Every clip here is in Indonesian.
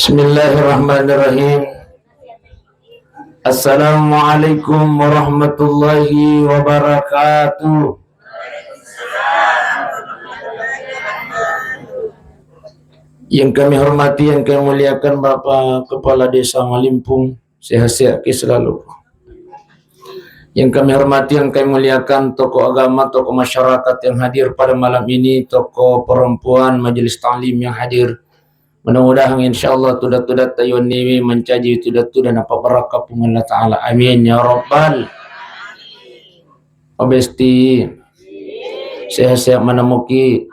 Bismillahirrahmanirrahim. Assalamualaikum warahmatullahi wabarakatuh. Yang kami hormati, yang kami muliakan Bapak Kepala Desa Malimpung, sehat-sehat selalu. Yang kami hormati, yang kami muliakan tokoh agama, tokoh masyarakat yang hadir pada malam ini, tokoh perempuan, majelis ta'lim yang hadir. Mudah-mudahan insyaallah tudat-tudat tayuniwi mencaji tudat-tudat apa barakah Allah Ta'ala. Amin ya Rabbal. Obesti sehat-sehat menemuki.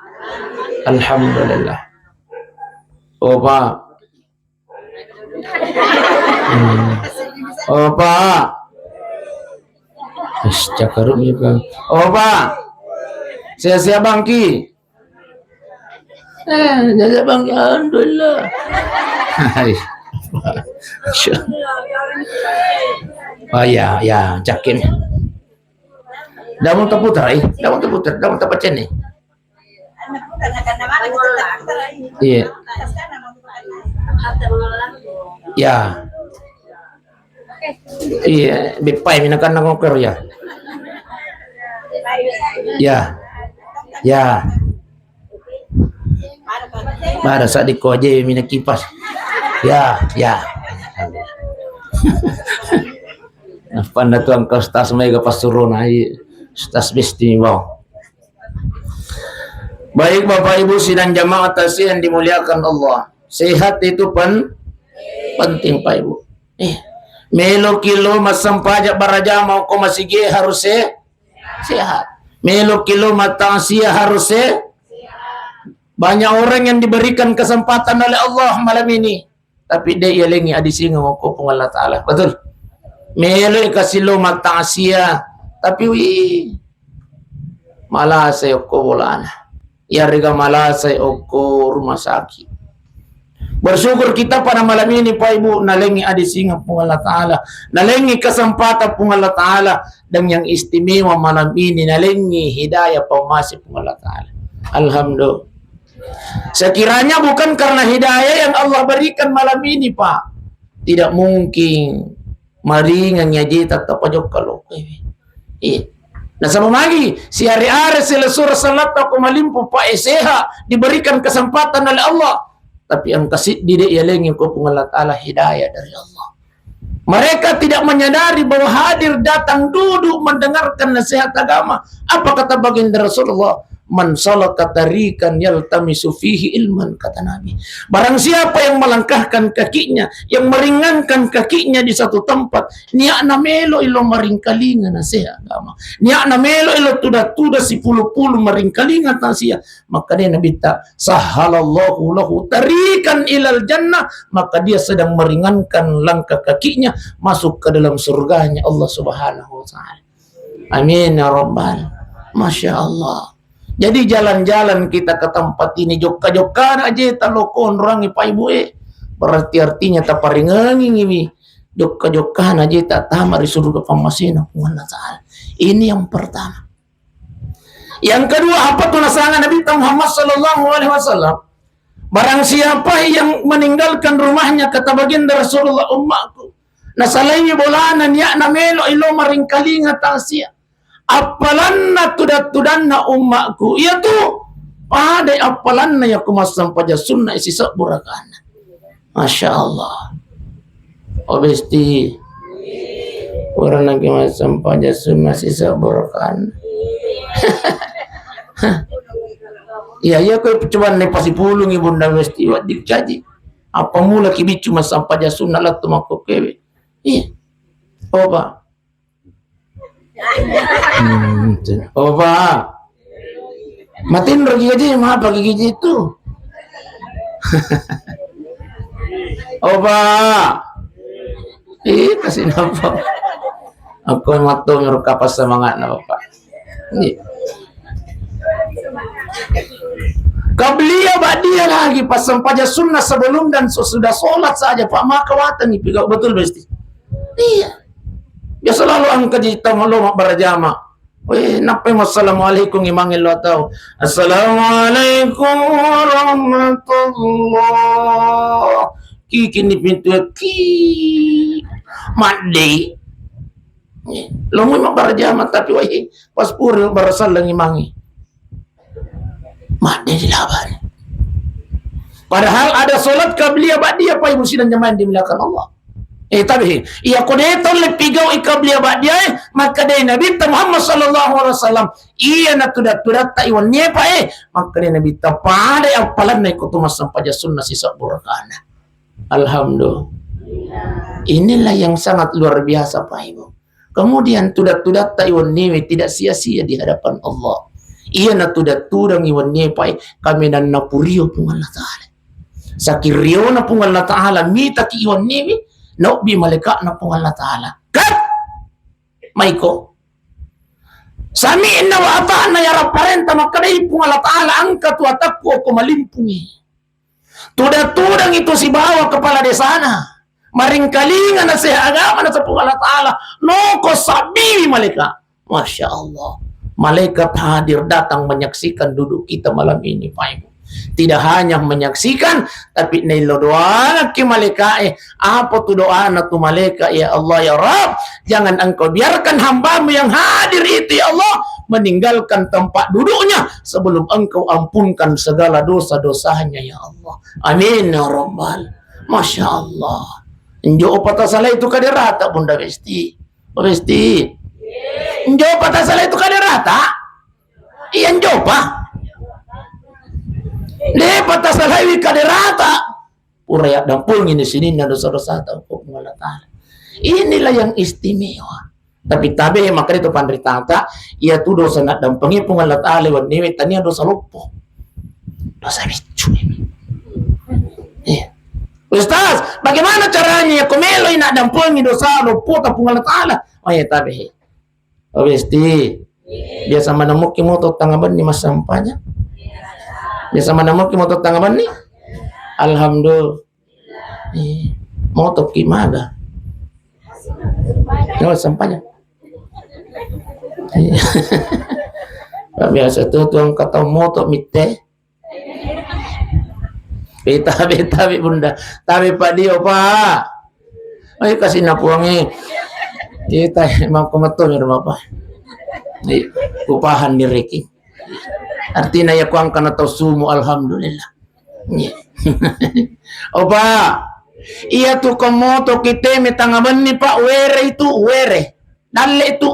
Alhamdulillah. Oh Pak. Oh Pak. Cakarum ya Pak. Oh Pak. Sehat-sehat bangki. Jaza bang, alhamdulillah. Oh ya, cakin. Damun terputar, damun terpecah nih. Iya. Ya. Iya, bipai minakan nangokor ya. Ya. Ya. Pada saat di koje minyak kipas. Ya. Panda tuang kau stas mega pasurun ai stas besti wow. Baik Bapak Ibu sidang jamaah tasih yang dimuliakan Allah. Sehat itu penting Pak Ibu. Melo kilo masam pajak baraja mau ko masige harus sehat. Melo kilo matangsia harus Banyak orang yang diberikan kesempatan oleh Allah malam ini, tapi dia ialengi adisinga ngoko Allah Ta'ala. Betul? Melo kasih lo mata asia, tapi malah saya oko bolana. Ya rega malah saya oko rumah sakit. Bersyukur kita pada malam ini Pak Ibu nalengi adisinga Allah Ta'ala, nalengi kesempatan Allah Ta'ala, dan yang istimewa malam ini nalengi hidayah pemasi Allah Ta'ala. Alhamdulillah. Sekiranya bukan karena hidayah yang Allah berikan malam ini Pak, tidak mungkin maringannya jita tapajok kalau nah sama lagi si hari-hari selesur salat aku malimpu Pak seha diberikan kesempatan oleh Allah, tapi yang kasih didik yalengi ko Allah Ta'ala hidayah dari Allah. Mereka tidak menyadari bahwa hadir datang duduk mendengarkan nasihat agama. Apa kata baginda Rasulullah? Man salaka tariqan yaltamisu fihi ilman, kata Nabi. Barang siapa yang melangkahkan kakinya, yang meringankan kakinya di satu tempat, niakna melo ilo maringkalingan nasihat agama. Niakna melo ilo tuda-tuda si puluh-puluh maringkalingan nasihat. Maka dia Nabi tak sahalallahu lahu tariqan ilal jannah, maka dia sedang meringankan langkah kakinya masuk ke dalam surganya Allah Subhanahu wa Ta'ala. Amin ya Rabbal. Masya Allah. Jadi jalan-jalan kita ke tempat ini jokka-jokka aja talokon orang Pak Ibu berarti artinya taparingangi ngimi jokka-jokka aja tak tamar di surga pamasina Allah Ta'ala. Ini yang pertama. Yang kedua, apa tuh nasangan Nabi Muhammad sallallahu alaihi wasallam? Barang siapa yang meninggalkan rumahnya, kata baginda Rasulullah, umatku nasalainya bolanan yakna melo ilo maringkalinga tasya. Apalanna tudat-tudanna umakku, iya tuh pada apalanna ya kumasam pada sunnah isi burakana. Masya Allah. Obesti orang lagi masam pada sunnah sisa burakana. Iya kau coba nih pasti pulung ibunda besti wat dikaji. Apa mula kibicu masam pada sunnah lah tu makuk kewe. Iya. Oh Pak. Oh Pak, matiin lagi gaji, maaf lagi gaji itu. Oh Pak, kasih napa? Aku matu ngerukapas semangat napa Pak. Kabliya badia lagi pas sampaja sunnah sebelum dan sudah sholat saja Pak, maka watan itu betul besti. Iya. Ya selalu angkat di tamalum berjama. Assalamualaikum imangil lo tahu. Assalamualaikum warahmatullah. kini pintu ki mandi lo mau berjamat tapi wahi pas puri berasal lagi mangi mandi dilawan. Padahal ada solat qabliyah ba'diyah pa ibu sidang jamaah dimuliakan Allah. Tapi ia kodeton le pigau qabliyah ba'diyah maka dari Nabi Muhammad sallallahu alaihi wasallam ia natudat-tudat ta iwan nye pa maka dari Nabi ta pada apalan na ikutu masam paja sunnah sisa burakana. Alhamdulillah. Inilah yang sangat luar biasa Pak Ibu. Kemudian tudat-tudat ta iwan nye tidak sia-sia di hadapan Allah. Ia natudat-tudang iwan nye pa kami dan napurio pun Allah Ta'ala. Sakirio na pung Allah Ta'ala mita ki iwan nimi na ubi malika na pung Allah Ta'ala kat maiko sami inna wa ata'an na yarap parenta makadai pung Allah Ta'ala angkat wa takku ako malimpungi tuda-tudang itu si bawa kepala desa na maring kalingan na siya agama na sa pung Allah Ta'ala no ko sabi malika. Masya Allah, malaikat hadir datang menyaksikan duduk kita malam ini Pak Ibu. Tidak hanya menyaksikan tapi nilo doa ki malaikat apa tu doa tu malaikat ya Allah ya Rabb jangan engkau biarkan hambamu yang hadir itu ya Allah meninggalkan tempat duduknya sebelum engkau ampunkan segala dosa-dosanya ya Allah amin ya Rabbal. Masya Allah njo patah salah itu kaderata Bunda Besti njo patah salah itu kaderata iya njo pa de patah salawi kaderata uraya dampung ini sini na dosa-dosa tahu Allah Ta'ala. Inilah yang istimewa. Tapi tabe maka itu pandritata ia tu dosa nak dampengi pun Allah Ta'ala wa niwe tania dosa lupo. Dosa bicu ini. Ustaz, bagaimana caranya kumelo nak dampengi dosa lupo tapung Allah Ta'ala? Oh ya tabe. Obesti. Biasa menemuki moto tangaban di mas sampahnya. Biasa mana mau motor tanggapan nih? Alhamdulillah. Motor gimana? No, sampahnya. Biasa tuh tuang kata motor mitte. Tapi Bunda, tapi Pak Dio Pak. Ayo kasih napuangi. Kita emang kometon ya Bapak. Upahan di Reki. Artinya ya kuang kana tau sumu alhamdulillah. Opa, iya tu komoto kita metangaban ni Pak were itu were. Dalle itu.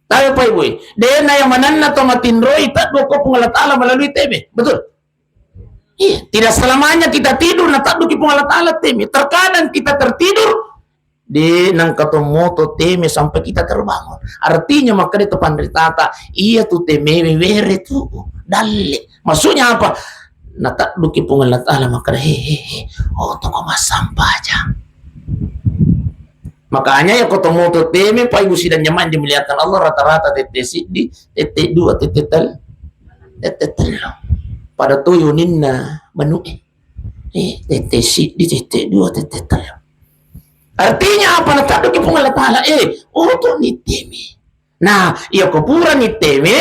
Tahu Pak Ibu? Dena yang mananna to matindroi tak doko pung Allah Ta'ala melalui tebe. Betul? Iya, tidak selamanya kita tidur na tak duki pung Allah Ta'ala tebe. Terkadang kita tertidur di nang katomoto teme sampai kita terbangun. Artinya maka itu pandritata iya tu teme were tu dalle. Maksudnya apa? Natak duki pung Allah Ta'ala maka oh toko mas sampah aja. Makanya ya katomoto teme pa ibu sidang nyaman dimuliakan Allah rata-rata tete sidi tete dua tete tel pada tuyuninna menu tete sidi tete dua tete tel. Artinya apa? Natak duki pung Allah Ta'ala untuk niteme. Nah, iya kupura niteme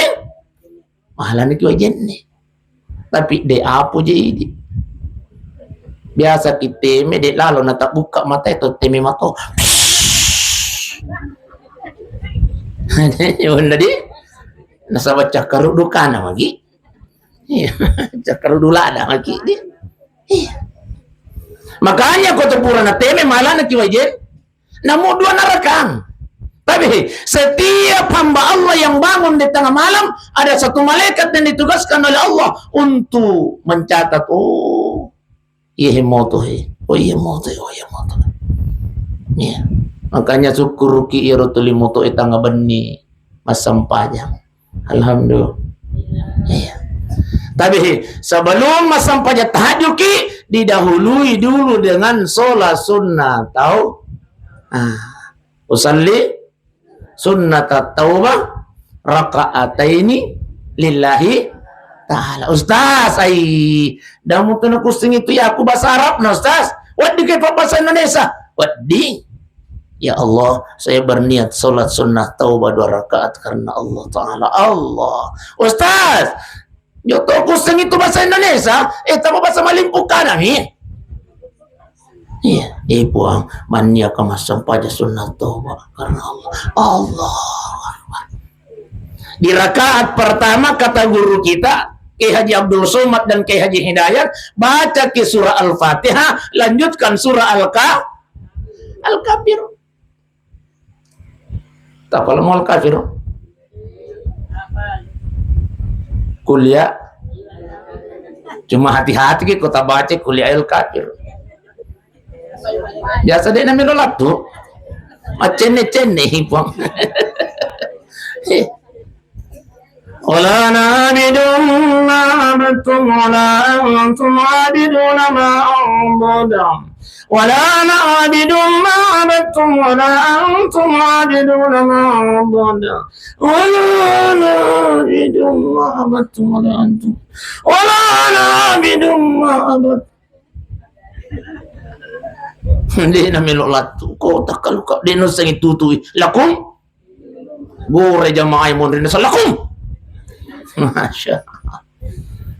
mahalan itu aja nih. Tapi de apa jadi? Biasa kita de lalu natak buka mata itu teme mato. Yun tadi nasa baca karudukan lagi. Iya, cakarudulada lagi dia. Iya. Makanya kau terpura na teme malah na kiwajen. Namun dua narakang. Tapi setiap hamba Allah yang bangun di tengah malam ada satu malaikat yang ditugaskan oleh Allah untuk mencatat iya moto iya. Makanya syukur ki irutuli moto itanga beni masam panjang. Alhamdulillah. Iya. Tapi sebelum masam pajak tahajud ki didahului dulu dengan sholat sunnah tahu usalli sunnat taubah raka'ataini lillahi ta'ala. Ustaz dah mungkin aku sing itu ya aku bahasa Arab nah Ustaz wadi ke bahasa Indonesia wadi ya Allah saya berniat sholat sunnah taubah 2 rakaat karena Allah Ta'ala. Allah Ustaz yo to aku sing itu bahasa Indonesia tapi bahasa Malimpukan nih Iya, ibuang mania kemasam pada sunnah taubat karena Allah. Allah. Di rakaat pertama kata guru kita Kiai Haji Abdul Somad dan Kiai Haji Hidayat, baca ke surah Al-Fatihah, lanjutkan surah Al-Kafir. Tak kalau mau Al-Kafir. Kuliah. Cuma hati-hati kita kota baca kuliah Al-Kafir. Biasa dia namanya lolak tuh. Macene-cene bang. Wala nabidun ma'abatum wala antum abidun ma'abudam. Wala nabidun ma'abatum wala antum abidun ma'abudam. Wala nabidun ma'abatum wala antum. Wala nabidun ma'abatum. Hindi na milolat ko takal ka di no sang itutuy lakum gore jamaay mo rin sa lakum. Masya.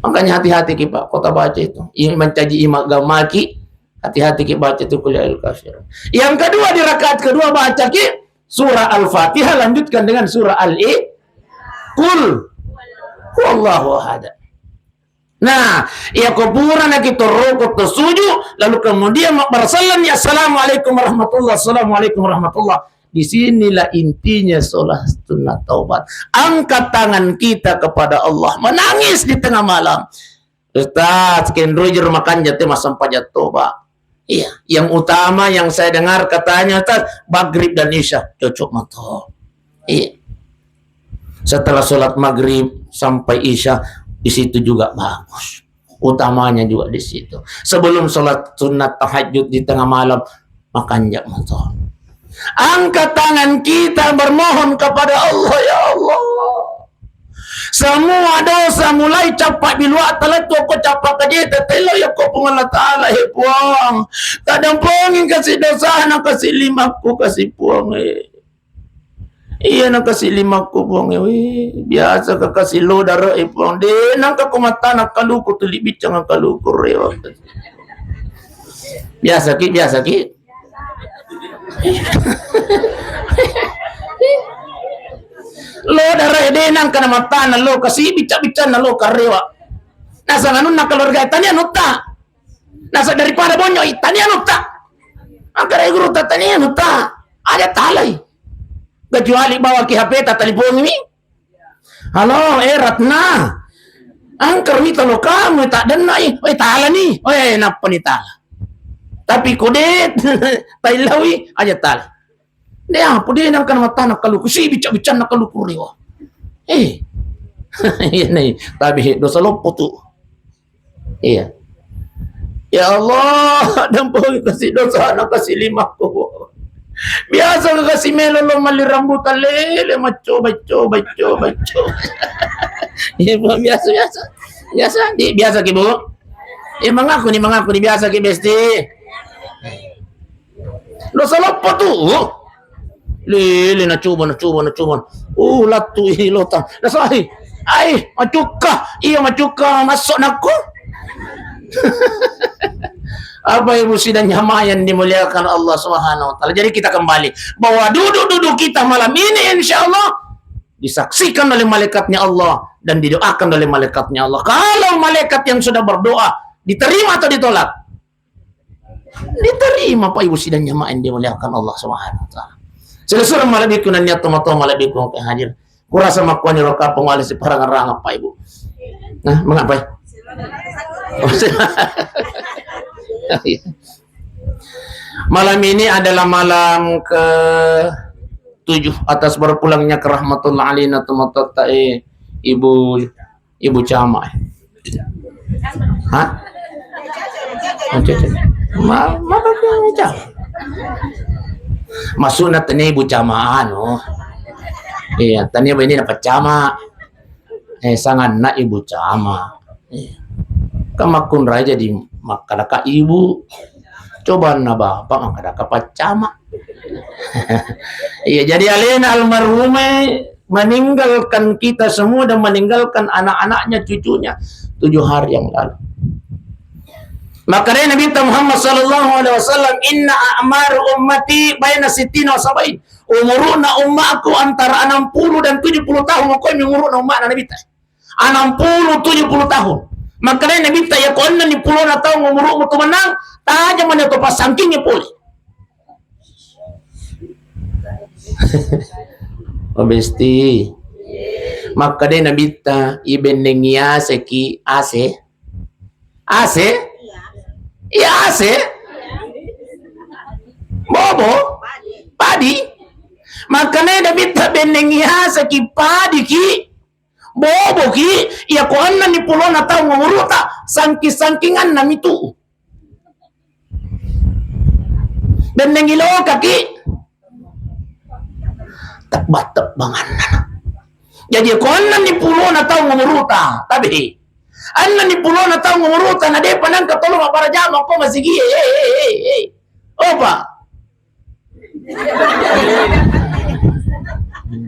Makanya hati-hati kita kota baca itu mencaji imagamaki, hati-hati kita baca itu kuliah Al-Kafir. Yang kedua di rakaat kedua baca ki surah Al-Fatihah, lanjutkan dengan surah Qul huwallahu ahad. Nah, ya kuburan kita rukuk tersuju, lalu kemudian bersalam ya assalamualaikum warahmatullah, assalamualaikum warahmatullah. Disinilah intinya sholat sunnah taubat. Angkat tangan kita kepada Allah, menangis di tengah malam. Ustaz, Ken Roger makan jatuh masam pajat taubat. Iya, yang utama yang saya dengar katanya Ustaz, maghrib dan isya cocok mata. Iya. Setelah sholat maghrib sampai isya di situ juga bagus. Utamanya juga di situ. Sebelum sholat sunat tahajud di tengah malam, makan jak motor. Angkat tangan kita bermohon kepada Allah, ya Allah. Semua dosa mulai capak biluat talat ko capak kaje tetelo ya ko pengalat taala he puang. Kadang pongin kasih dosa na kasih limaku kasih puang Iya nang kasih lima ko buang biasa ka kasih lo daro buang de nang ka kumata nak kaluko tuli bicang ang kaluko rewa. Biasa ki. Lo daro de nang kana mata na lo kasih bica-bica na lo karewa. Nasa ganun na keluarga tanya nuta. Nasa daripada bonyo tanya nuta. Angkara guru tanya nuta. Ada talay. Kecuali bawa ke HP tak telepon ini. Halo, Ratna. Angker ni talo kamu tak denai. Tala ni. Napa ni tala. Tapi kodet tailawi aja tala. Dia apa dia nang kan mata nak kalu kusi bica-bica nak kalu kuriwa. Iya nih, tapi dosa lopo tu. Iya. Ya Allah, dampoi kasih dosa nak kasih lima ko. Biasa kasih melo lo mali rambutan lele maco. Iya biasa ki bu. Mengaku nih biasa ki besti. Lo salah apa tuh? Lele na coba. Latu hilotang. Nasahi. Ai macuka masuk naku. Apa ibu sidang jamaah dimuliakan Allah Subhanahu wa taala. Jadi kita kembali bahwa duduk kita malam ini insyaallah disaksikan oleh malaikatnya Allah dan didoakan oleh malaikatnya Allah. Kalau malaikat yang sudah berdoa diterima atau ditolak? Diterima Pak ibu sidang jamaah yang dimuliakan Allah Subhanahu wa taala. Selesai malam itu niat tomato malam itu ke hadir. Kurasa makwani roka pengwali si parang-rang Pak ibu. Nah, mengapa? Malam ini adalah malam ke-7 atas berpulangnya ke rahmatullah alaina tumatata ibu Cama. Hah? Masuna tani ibu Cama ano. Iya, tani ini dapat Cama. Sangat nak ibu Cama. Kamakun raja di makadaka ibu coba na bapak makadaka pacama. Iya, jadi alena almarhumah meninggalkan kita semua dan meninggalkan anak-anaknya, cucunya 7 hari yang lalu. Maka dia Nabi Muhammad sallallahu alaihi wasallam, inna a'mar ummati baina sittina wa sab'in. Umuruna ummaku antara 60 dan 70 tahun. Kau umuruna umma Nabi ta 60 70 tahun. Maka dia Nabi ta ya konna ni 10 na tahun umurmu tu menang, taja man to pasangking puli. Obesti. Maka dia Nabi ta ibenengia seki ase. Iya ase. Bobo. Padi. Makanya David benengia seki padi ki. Bobo ki. Iya ko anna ni pulo na tao nguruta. Sangki-sangkingan na mitu. Benengilo kaki. Takbat bangan na. Jadi ko anna ni pulo na tao nguruta. Tabi. Anna ni pulo na tao nguruta na de panang katulong para jama ko masigi. Opa.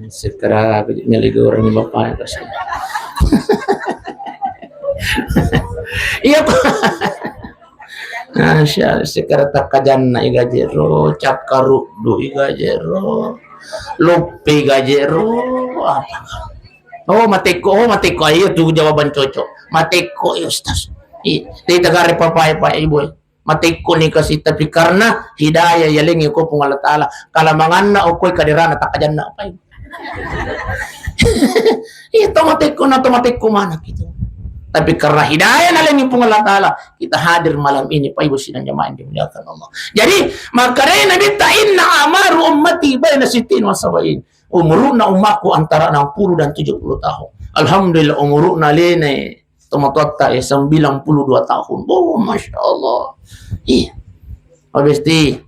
Sekarang meligo orang ni bapak kasi. Iya po. Asya sekarang takajan na igajero, cakaru do igajero, lupi igajero. Oh mateko ayo tu jawaban cocok. Mateko Ustaz. Di tagare papay pa ibu. Mateko ni kasi tapi karena hidayah yaling ko pung Allah Taala. Kalamangan na okoy kadirana takajan na pa. Ito mateko mana gitu. Tapi karena hidayah naling pung Allah Taala, kita hadir malam ini pa ibu sidang jamaah dimuliakan Allah. Jadi makanya Nabi ta inna amaru ummati baina sittin wa sab'in. Umuruna umaku antara 60 dan 70 tahun. Alhamdulillah umuruna lene tomatotta 92 tahun. Oh, Masya Allah. Iya. Obesti.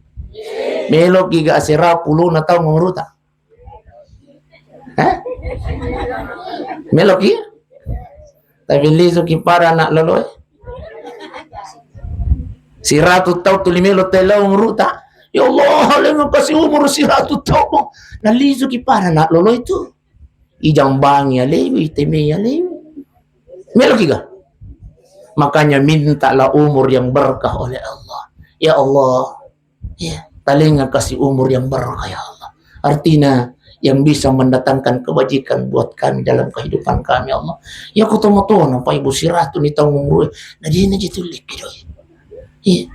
Melo giga asira 10 na tahun umuruta. Hah? Melo ki? Tapi liso ki para nak loloy. Siratu tau tulimelo tela umuruta. Ya Allah, lengo kasih umur siratu tau. Naliso ki para nak loloy tu. Ijang bangi alewi, teme alewi. Melo kiga. Makanya mintalah umur yang berkah oleh Allah. Ya Allah, ya, talinga kasih umur yang berkah ya Allah. Artinya yang bisa mendatangkan kebajikan buat kami dalam kehidupan kami ya Allah. Ya kutomo-tomo nampak ibu siratu ni tang umur. Najina jitulik gitu. Iya.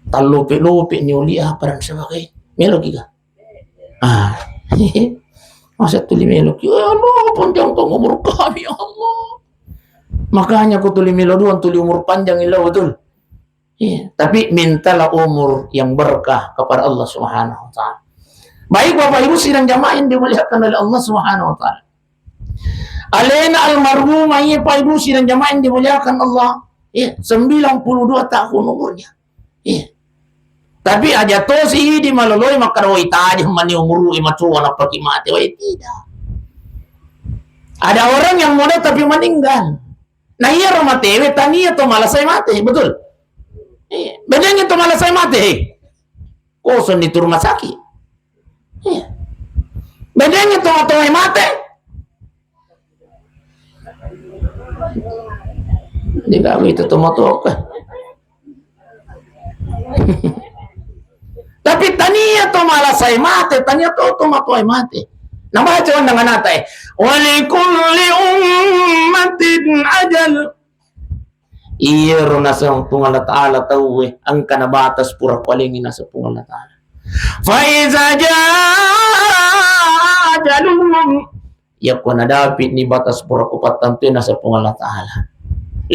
Talupi ni uliah parang sebagai melo kiga. Ah. Masa tuli melo kiga. Ya Allah, panjang tong umur kami ya Allah. Makanya aku tuli miloduan tuli umur panjang ilau betul. Iya, tapi mintalah umur yang berkah kepada Allah Subhanahu wa taala. Baik Bapak Ibu sidang jamaah yang dimuliakan oleh Allah Subhanahu wa taala. Alena almarhumah ya Pak Ibu sidang jamaah yang dimuliakan Allah. Iya, 92 tahun umurnya. Iya. Tapi aja to si di maloloy makaroi taje mani umur imatuwa na pagi mati wa tidak. Ada orang yang muda tapi meninggal. Nah iya rumah tewe tania to malasay mati, betul? Iya. Bedanya to malasay mati. Koson di rumah sakit. Iya. Bedanya to matoy mati. Di kami itu to matok. Tapi tania to malasay mati, tania to matoy mati. Nabaca dengan natai. Walikulli ummatin ajal. Iya rona sa Allah Ta'ala tawwe ang kanabatas pura palingin na sa Allah Ta'ala. Fa iza jaa ajalum yakun nadapit ni batas pura kupatan tu na sa Allah Ta'ala.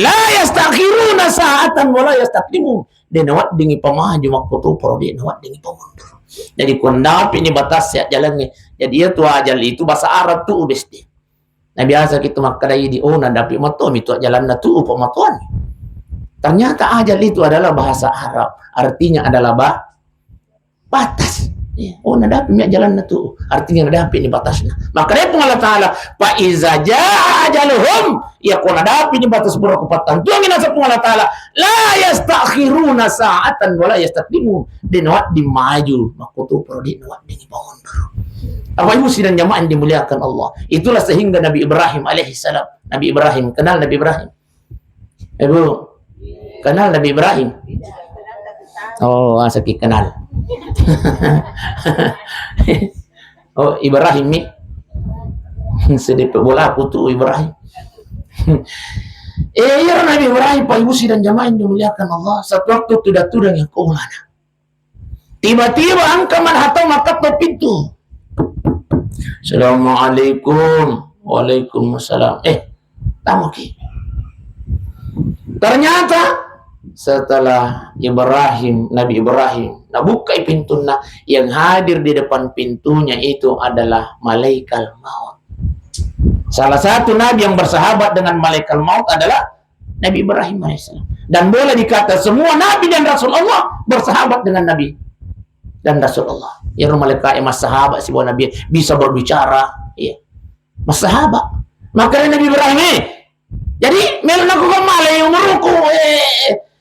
La yastakhiruna sa'atan wala yastaqdimun. Dinawat dingi pamaju makputu pro dinawat dingi pamundur. Jadi kundap ini batas ya jalannya. Jadi itu ajal itu bahasa Arab tuh ubesti. Nah biasa kita makadai di ona dapi matom itu jalan na tuh pematuan. Ternyata ajal itu adalah bahasa Arab. Artinya adalah batas. Oh nadapi mi jalan na tuh. Artinya nadapi ini batasnya. Makanya pun Allah Ta'ala fa iza jaa ajaluhum yakun nadapi ini batas pura kupatan. Tuh ngina sa pun Allah Ta'ala la yastakhiruna sa'atan wala yastaqdimun. Dinawat di maju makutu pro dinawat di bangun. Apa ibu sidang jamaah yang dimuliakan Allah. Itulah sehingga Nabi Ibrahim alaihissalam. Nabi Ibrahim, kenal Nabi Ibrahim? Ibu. Kenal Nabi Ibrahim? Oh, sakit kenal. Oh, Ibrahim ni. Sedih bola aku tuh Ibrahim. Ya Nabi Ibrahim, Pak Ibu dan jamaah yang dimuliakan Allah. Satu waktu tidak tudang yang keulana. Tiba-tiba angka manhatau maka pintu. Assalamualaikum. Waalaikumsalam. Tamuki. Ternyata setelah Nabi Ibrahim buka pintunya, yang hadir di depan pintunya itu adalah malaikat maut. Salah satu nabi yang bersahabat dengan malaikat maut adalah Nabi Ibrahim AS. Dan boleh dikata semua nabi dan rasul Allah bersahabat dengan nabi dan rasul Allah. Ya malaikat mas sahabat si nabi bisa berbicara, ya. Mas sahabat. Makanya Nabi Ibrahim jadi melon aku malay umuruku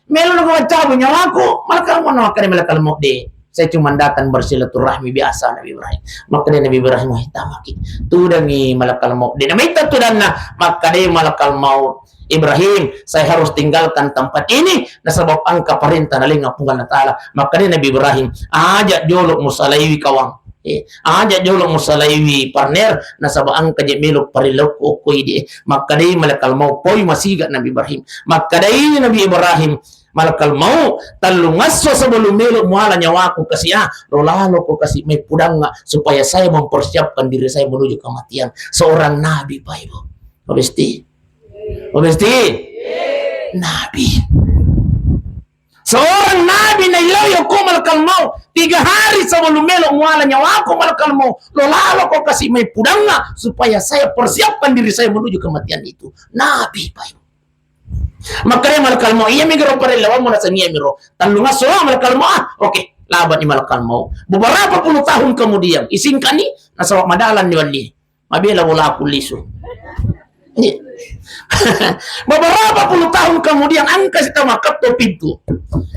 melon aku cabut nyawaku malaikat mau nakari malaikat maut deh. Saya cuma datang bersilaturahmi biasa Nabi Ibrahim. Maka Nabi Ibrahim hitamaki. Tudangi malakal maut. Dia namanya tudanna. Maka dia malakal maut. Ibrahim, saya harus tinggalkan tempat ini. Na sebab angka perintah naling ngapungan na ta'ala. Maka dia Nabi Ibrahim. Ajak jolok musalaiwi kawang. Ajak jolok musalaiwi partner. Na sebab angka jemilok parilok ukui di. Maka dia malakal maut. Poi masigat Nabi Ibrahim. Maka dia Nabi Ibrahim. Malakal mau talungaso sebelum melok muala nyawaku kasih rolalo ko kasih may pudang supaya saya mempersiapkan diri saya menuju kematian seorang nabi Pak Ibu. Obesti nabi seorang nabi na ilayo ko malakal mau 3 hari sebelum melok muala nyawaku malakal mau rolalo ko kasih may pudang supaya saya persiapkan diri saya menuju kematian itu nabi Pak Ibu. Makanya malakal mau iya migro pare lawan mo na sa niya miro talunga so malakal mau oke laban ni malakal mau beberapa puluh tahun kemudian isingkan ni nasa madalan ni wali mabela wala aku liso beberapa puluh tahun kemudian angka si tamakat to pintu.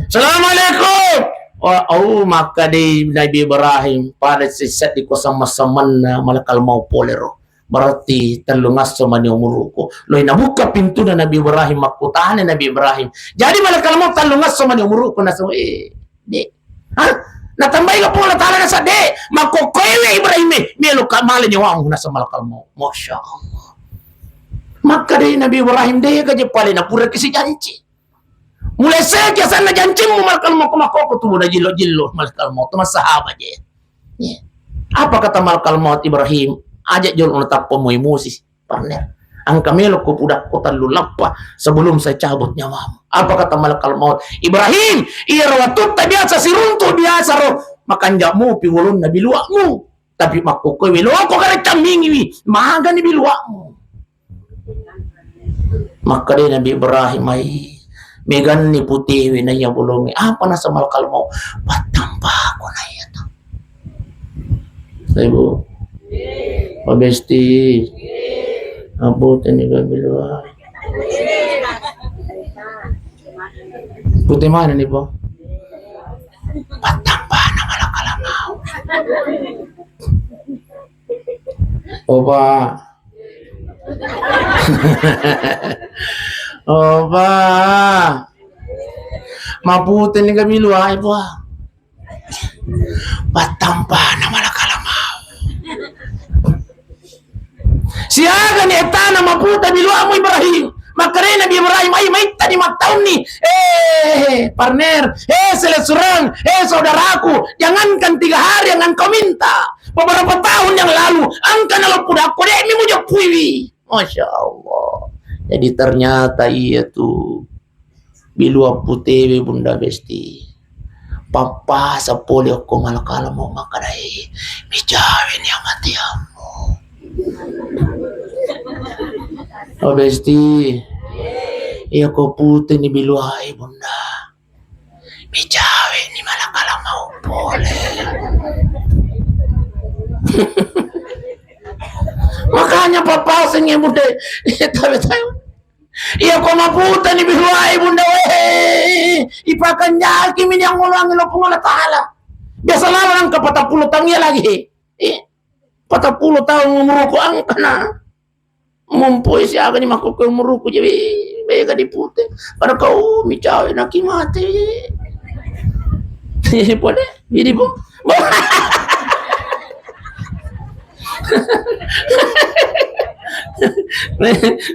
Assalamualaikum. Maka di Nabi Ibrahim pada sisat di kosama-saman malakal mau polero berarti terlungas sama ni umuruko. Loh nabuka pintu na Nabi Ibrahim makutahan Nabi Ibrahim. Jadi malakal mau terlungas sama ni umuruko na so natambay ka po na talaga sa makokoyle Ibrahim melo ka mali ni wang na sa malakal mau. Masya Allah. Maka dari Nabi Ibrahim dia ka pala na pura kasi janji. Mulai saya kiasan na janji mo malakal mau kumakoko tubo na jilo malakal mau tuma sahabat dia. Apa kata malakal mau Ibrahim? Ajak jol unatap pemoimusis partner. Ang kamelo ko pudak ko talulapa sebelum saya cabut nyawamu. Apa kata malakal maut? Ibrahim, iya rawatut biasa sirunto biasa ro makanjamu piwulun na biluakmu. Tapi makukoy biluak ko kare camingi maga ni biluakmu. Maka dia Nabi Ibrahim ay megan ni putih na iya bulungi. Apa na sa malakal maut? Patamba ko na ito. Ibu Pabesti abutin ni Gabilwa putih mana nih po? Patamba na malakalamau Opa Opa mabuti ni Gabilwa ipo patamba na malakalamau siaga ni etana maputa biluamu Ibrahim. Makanya Nabi Ibrahim ay may tadi matahun ni partner selesurang saudaraku jangankan 3 hari yang engkau minta beberapa tahun yang lalu angka nalo pudaku deh ini mujak puiwi. Masya Allah. Jadi ternyata iya tuh bilua putih Bunda Besti papa sapoli ko malakala mo makaray bijawin yang matiamu. Oh Besti, iya ko putih ni biluhay Bunda. Bijawi ni malakala mau boleh. Makanya papasin niya Bunda. Tabi tayo. Iya ko maputa ni biluhay Bunda. Ipakanyaki min yang ulang ilo pong taala. Biasa lang ka 40 tahun lagi. 40 tahun umurku ang kana. Mumpuy siya ni makukuy umuruko jadi pega di pute. Para kau micawe na kimate. Pode? Ini po.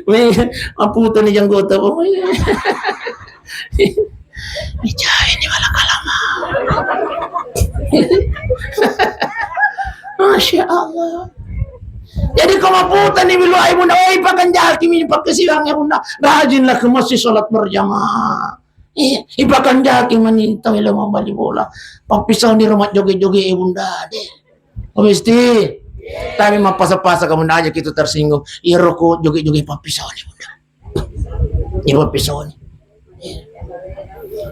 May maputo ni Janggota po. Micawe ni wala kalama. Masya Allah. Jadi kemaputan ni biluay mo na, ay pakanjaki min pagkasiwang mo na, rajin lah ke masjid salat berjamaah. Ipakanjaki manita ila mambalibola. Pagpisaw ni rumah joge-joge ibunda de. Mesti. Tapi mapasa-pasa kamu aja kita tersinggung. Iroko joge-joge pagpisaw ni bunda. Iba pisaw ni.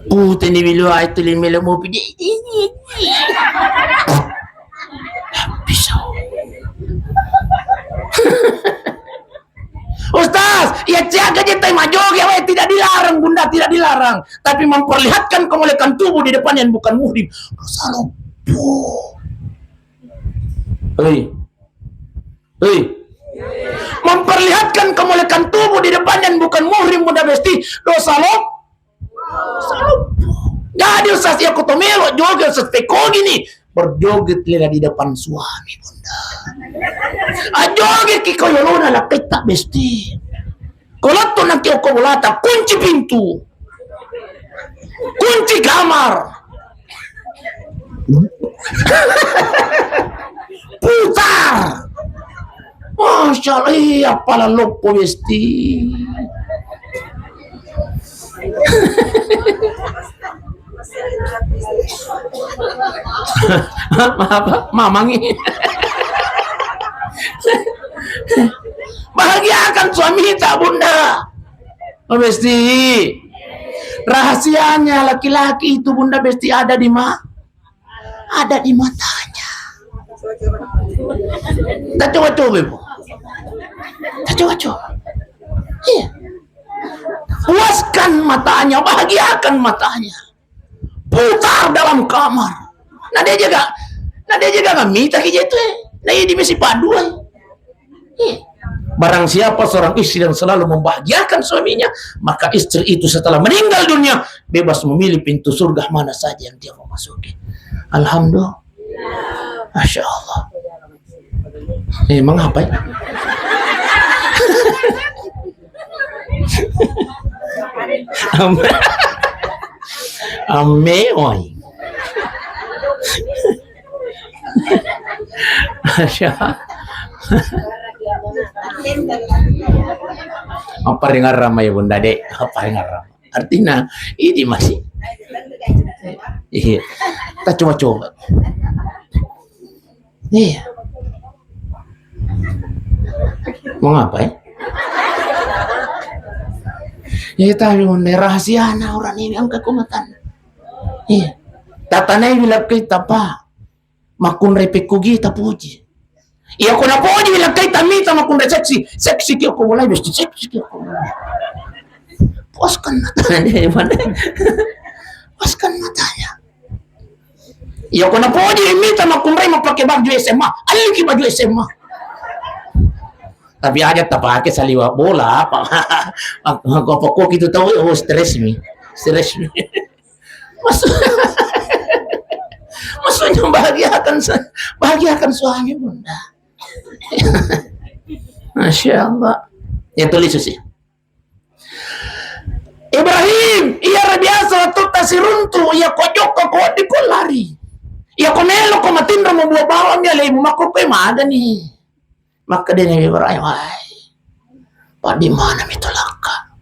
Puta ni biluay tulin mila mo pidi. Pisau. Ustaz, ya jaga kita majogi, tidak dilarang bunda, tidak dilarang, tapi memperlihatkan kemolekan tubuh di depan yang bukan muhrim. Dosa memperlihatkan kemolekan tubuh di depan yang bukan muhrim bunda besti dosa jadi Ustaz ya kutomelo joget Ustaz peko gini berjoget lila di depan suami bunda. Ajoget kiko yolona la kita besti. Kalau tuh nanti aku bulata kunci pintu, kunci kamar, putar. Masya Allah, iya pala lopo besti. Mamangi. Bahagiakan suami tak bunda. Besti. Rahasianya laki-laki itu bunda besti ada di ada di matanya. Tak coba-coba bu. Tak coba-coba. Iya. Puaskan matanya, bahagiakan matanya. Putar dalam kamar. Nah dia juga nggak minta kayak gitu. Nah dia mesti padu. Barang siapa seorang istri yang selalu membahagiakan suaminya, maka istri itu setelah meninggal dunia bebas memilih pintu surga mana saja yang dia mau masuki. Alhamdulillah. Masya Allah. Emang apa ya? Oi. Masya Allah. Apa dengar ramai bunda dek? Apa dengar ramai? Artinya ini masih. Iya. Kita coba-coba. Iya. Mau ngapain? Ya tahu bunda rahasia orang ini angkat kumatan. Iya. Tatanay bilang kita pa. Makun repek kugi tapuji. Iya kuna poji bilang kita mita makun seksi. Seksi kyo ko mulai besti seksi kyo ko mulai. Puaskan matanya mana? Puaskan matanya. Iya kuna poji mita makun rey pakai baju SMA. Aliki baju SMA. Tapi aja tak pakai saliwa bola apa. Aku gitu tahu oh stres mi. Maksudnya bahagiakan suami bunda. Masya Allah. Yang tulis sih. Ibrahim, ia biasa waktu tasiruntu, ia kojok kok dikolari. Ia konelo ko matindra mo buah bawang dia lay makro ko ada nih. Maka dia nih Ibrahim, ay, pak di mana mitolaka?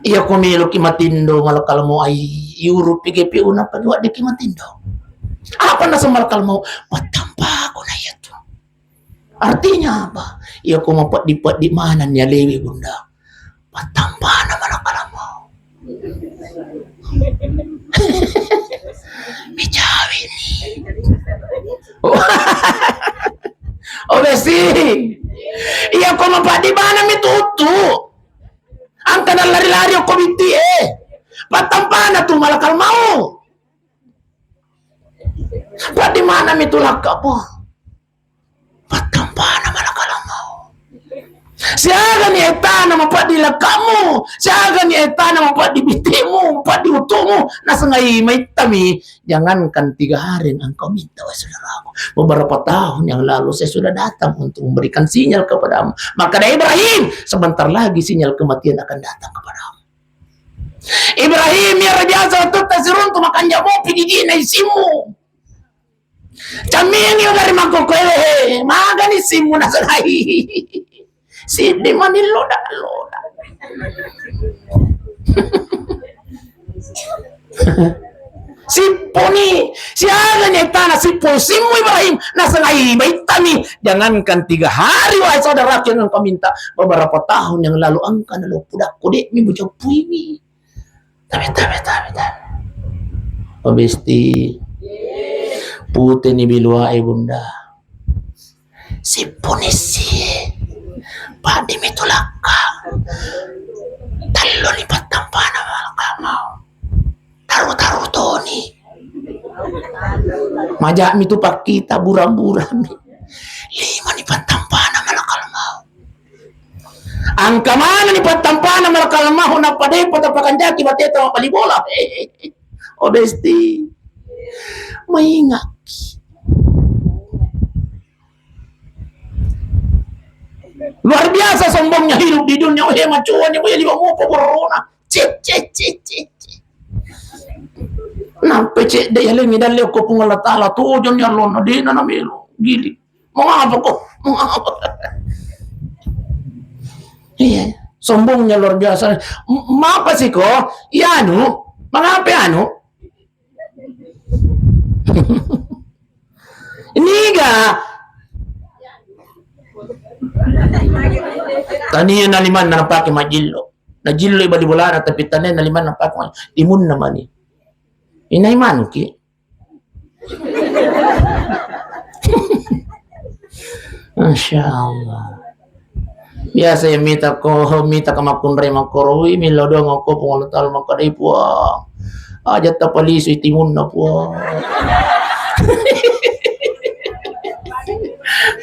Iya komelo kimatindo malakal mo ay Euro PGP una pagwa di kimatindo. Apa nasa malakal mo? Matampa ko na ito. Artinya apa? Iya ko mapat di mana niya lewi bunda. Matampa na malakal mo. Mijawi ni. Oh besi. Iya ko mapat di mana mitutu. Ang kanal lari-lari o komiti Patampana tuh malakal mau. Pak di mana mitulak po? Patampana malakal mau. Siaga ni etana mapadila kamu, siaga ni etana mapadi bitimu, mapadi utumu, nasangai may tami. Jangankan 3 hari engkau minta, wahai saudaraku. Beberapa tahun yang lalu saya sudah datang untuk memberikan sinyal kepadamu. Maka dari Ibrahim, sebentar lagi sinyal kematian akan datang kepadamu. Ibrahim ya biasa tu tasirun tu makan jamu pidigi na isimu. Camini dari makokoe, maga ni simu na sanai. Sini maniloda loda. Siponi, siaga ni tanah sipo simu Ibrahim nasangai baitami. Jangankan 3 hari wahai saudara yang engkau minta, beberapa tahun yang lalu engkau nalu pudak kodek mi bujang puimi. Tapi. Pabesti putih ni bilua bunda. Siponi si padi mitulaka. Talo lipat tampana malkamau. Taruh Tony. Majak mi tu pakita buram-buram. 5 ni pantampana malakal mau. Angka mana ni pantampana malakal mau na pade patapakan jaki bateta mapalibola. Odesti. Maingaki. Luar biasa sombongnya hidup di dunia. Macuannya liwa mo corona. Cek. Nampe cek daya lengi dan leo ko pungala tala tujon ya lono dina na melo gili mengapa kok iya sombongnya luar biasa. Mapa sih kok ianu mengapa anu ini ga tanian naliman na napake majillo na jillo iba di bola tapi tanian naliman na napake timun naman ni inay manki. Masya Allah. Biasa ya mita ka makunray makoroi milodong ako pungalutal makaday po. Ajat ta paliso itimun na po.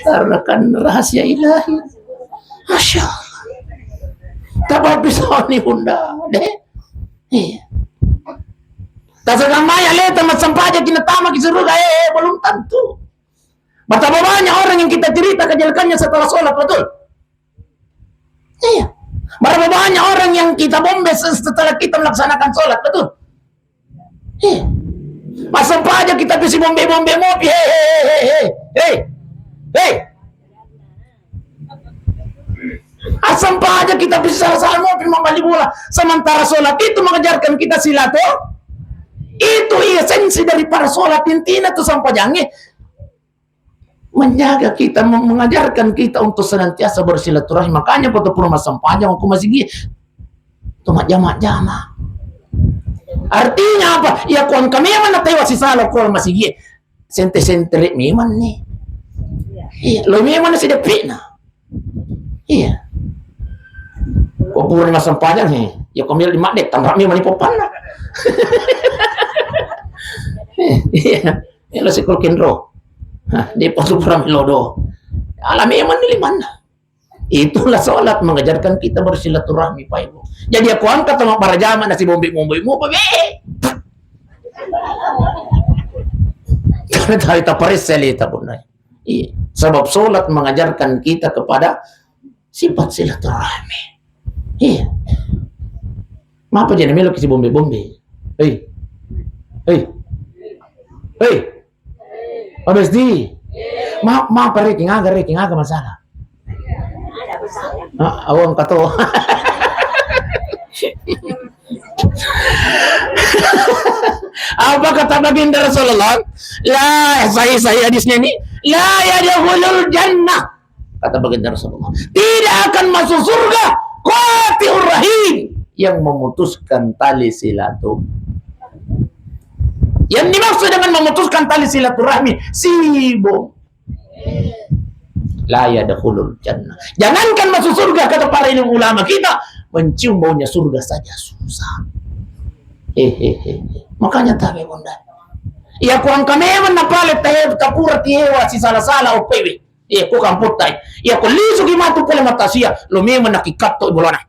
Tarakan rahasia ilahi. Masya Allah. Tapos ni bunda. Iya. Tasagamaya leta matsampaja kinatama kisuruga belum tentu. Betapa banyak orang yang kita cerita kejelekannya setelah sholat, betul? Iya. Berapa banyak orang yang kita bombe setelah kita melaksanakan sholat, betul? Iya. Matsampaja kita bisi bombe-bombe mopi, hei. Asam aja kita bisa salah mopi membali bola. Sementara sholat itu mengajarkan kita silaturahmi. Itu esensi dari para sholat intina itu sampai jangan menjaga kita, mengajarkan kita untuk senantiasa bersilaturahmi. Makanya foto pun mas sampajang aku masih gitu tuh jama. Artinya apa? Ya kuan kami mana tahu si salah kuan masih gitu sente memang nih. Iya, lo memang sih depina. Iya. Kok pun mas sampajang nih? Ya kami 5 dek tambah memang ni popan lah. Iya, lo si Kulkinro. Di pasukan lodo. Alami eman ni mana? Itulah sholat mengajarkan kita bersilaturahmi Pak Ibu. Jadi aku angkat sama para jamaah nasi bombe-bombe mau pakai. Karena tadi tak paris selita bunda. Iya, sebab sholat mengajarkan kita kepada sifat silaturahmi. Iya. Mapa jadi melo kisi bombe-bombe. Hei. Habis di. Ma reking aga masalah. Awang kato. Apa kata baginda Rasulullah? Saya hadisnya ini. La yadkhulul jannah. Kata baginda Rasulullah. Tidak akan masuk surga qati'ur rahim, yang memutuskan tali silaturahmi. Yang dimaksud dengan memutuskan tali silaturahmi sibuk. La yadkhulul jannah. Jangankan masuk surga, kata para ulama kita, mencium baunya surga saja susah. Makanya tabe bunda. Ya kuang kami na pale tayo kapura tihewa si salah-salah o pewe. Iya ko kamputay. Iya ko liso gimato pala mata siya. Lumima nakikato ibulana.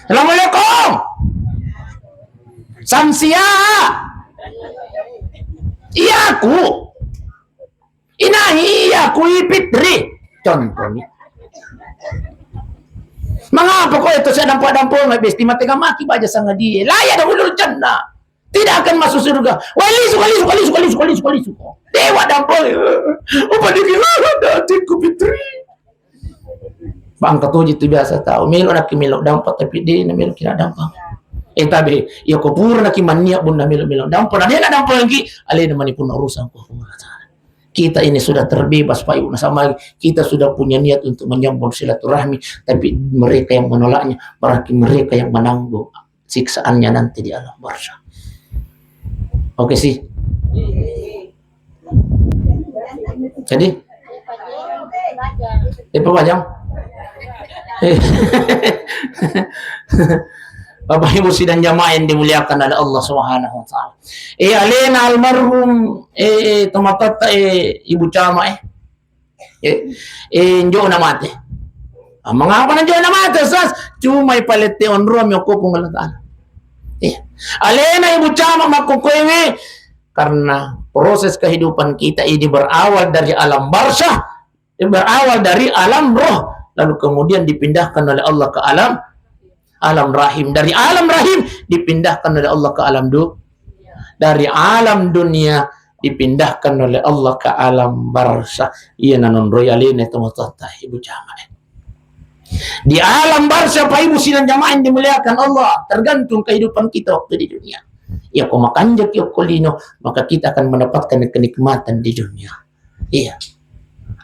Assalamualaikum. Samsia. Iya ko. Inahi iya ko ipitri. Contoh ni. Mengapa kau itu saya dampo-dampo nggak besti mati maki baca sang dia. Layak dah ulul jannah. Tidak akan masuk surga. Wali su. Dewa dampo. Apa dikira hatiku fitri. Bang ketujuh itu biasa tahu. Milo nak milo dampo tapi dia nak milo kira dampo. Tapi ya kau pura nak mania pun nak milo dampo. Nah dia nak dampo lagi. Alih nama ni pun urusan kau. Kita ini sudah terbebas Pak Ibu. Sama kita sudah punya niat untuk menyambung silaturahmi, tapi mereka yang menolaknya, berarti mereka yang menanggung siksaannya nanti di alam barzakh. Oke sih. Jadi, panjang. Bapak Ibu sidang jamaah yang dimuliakan oleh Allah Subhanahu wa taala. Alena almarhum tomatata Ibu Cama njo na mate. Mengapa na njo na mate sas cuma ipalete onro mi ko pungalatan. Alena Ibu Cama makukwewe karena proses kehidupan kita ini berawal dari alam barzakh, berawal dari alam roh, lalu kemudian dipindahkan oleh Allah ke alam rahim. Dari alam rahim dipindahkan oleh Allah ke alam dari alam dunia dipindahkan oleh Allah ke alam barzakh. Iya nanon royalin itu matata Ibu Jamaah. Di alam barzakh Pak Ibu sidang jamaah yang dimuliakan Allah, tergantung kehidupan kita waktu di dunia. Ya kau makan jak ya kolino, maka kita akan mendapatkan kenikmatan di dunia. Iya.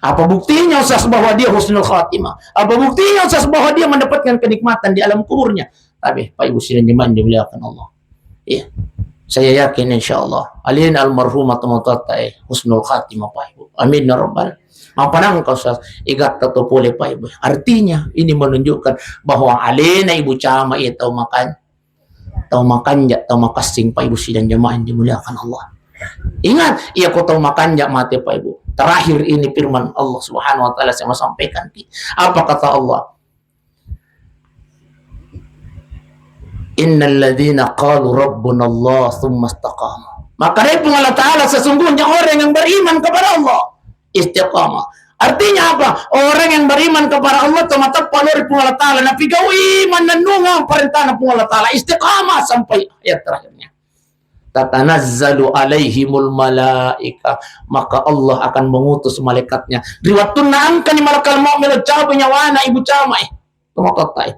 Apa buktinya Ustaz bahwa dia husnul khatimah? Apa buktinya Ustaz bahwa dia mendapatkan kenikmatan di alam kuburnya? Tapi Pak Ibu sidang jemaah dimuliakan Allah. Iya. Saya yakin insyaallah alin almarhumah tamatata husnul khatimah Pak Ibu. Amin ya rabbal. Mapanang kau Ustaz igat tato pole Pak Ibu. Artinya ini menunjukkan bahwa alina Ibu Cama itu tahu makan jak tahu makasing Pak Ibu sidang jemaah yang dimuliakan Allah. Ingat, ia kau tahu makan jak mati Pak Ibu. Terakhir ini firman Allah Subhanahu wa taala saya mau sampaikan. Apa kata Allah? Innal ladzina qalu rabbuna Allah tsumma istaqamu. Maka dia Allah taala sesungguhnya orang yang beriman kepada Allah istiqamah. Artinya apa? Orang yang beriman kepada Allah tomatat palori Allah taala na pigawi mananunga perintah Allah taala istiqamah sampai ayat terakhirnya. Tatanazzalu alaihimul malaika, maka Allah akan mengutus malaikatnya. Riwatun angka ni malakal mu'min cabe nyawana Ibu Cama tumatatay.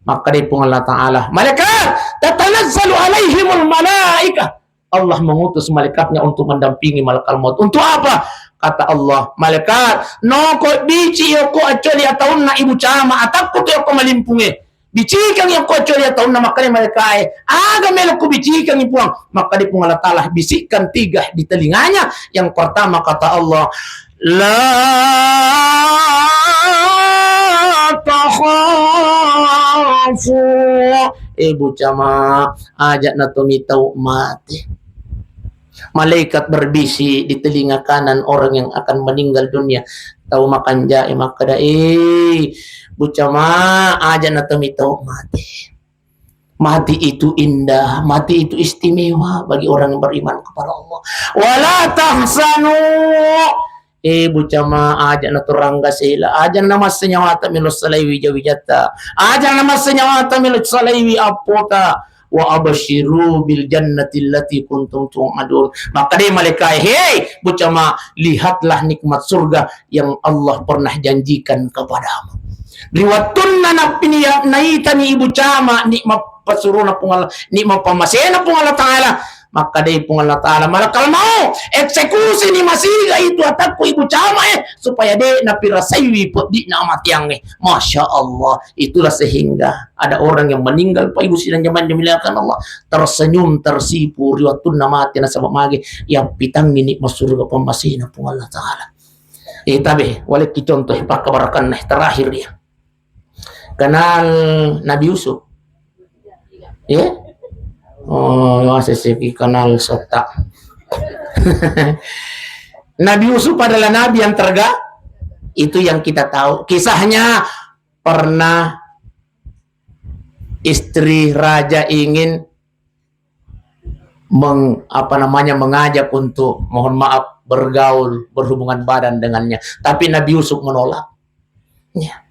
Maka di Allah taala malaikat tatanazzalu alaihimul malaika. Allah mengutus malaikatnya untuk mendampingi malakal maut. Untuk apa? Kata Allah, malaikat no ko bici yo ko acoli ataunna Ibu Cama atakku yo ko malimpunge. Bicikan yang kau curi atau nama kali mereka aga melok bicikan yang puang maka di Allah taala bisikan 3 di telinganya. Yang pertama kata Allah la takhafu Ibu Cama ajak natumi tau mati. Malaikat berbisi di telinga kanan orang yang akan meninggal dunia. Tahu makan jahe maka Bu Cama aja natami tahu mati. Mati itu indah, mati itu istimewa bagi orang yang beriman kepada Allah. Wala tahsanu. Bu Cama aja naturangga sila, aja nama senyawata milus salaiwi jawijata, aja nama senyawata milus salaiwi apota. Wa abashiru bil jannati allati kuntum tu'adun. Maka dia malaikat, hei Bu Cama, lihatlah nikmat surga yang Allah pernah janjikan kepadamu. Riwatunna napiniya naitani Ibu Cama nikmat pasuruna pungal nikmat pamasena pungal taala. Maka dia Allah taala malakal mau eksekusi ni masiga itu atakku Ibu Cama supaya dia napirasaiwi di nama tiang Masya Allah. Itulah sehingga ada orang yang meninggal Pak Ibu sidang jamaah dimuliakan Allah tersenyum tersipu riwatun mati nasabak magi yang pitang ini surga pamasina pun Allah taala. Tapi walik contoh pak kabarakan terakhir dia kenal Nabi Yusuf ya. Oh, yang sesi kenal sotak. Nabi Yusuf adalah nabi yang itu yang kita tahu. Kisahnya pernah istri raja ingin mengajak untuk mohon maaf bergaul, berhubungan badan dengannya, tapi Nabi Yusuf menolak. Ya.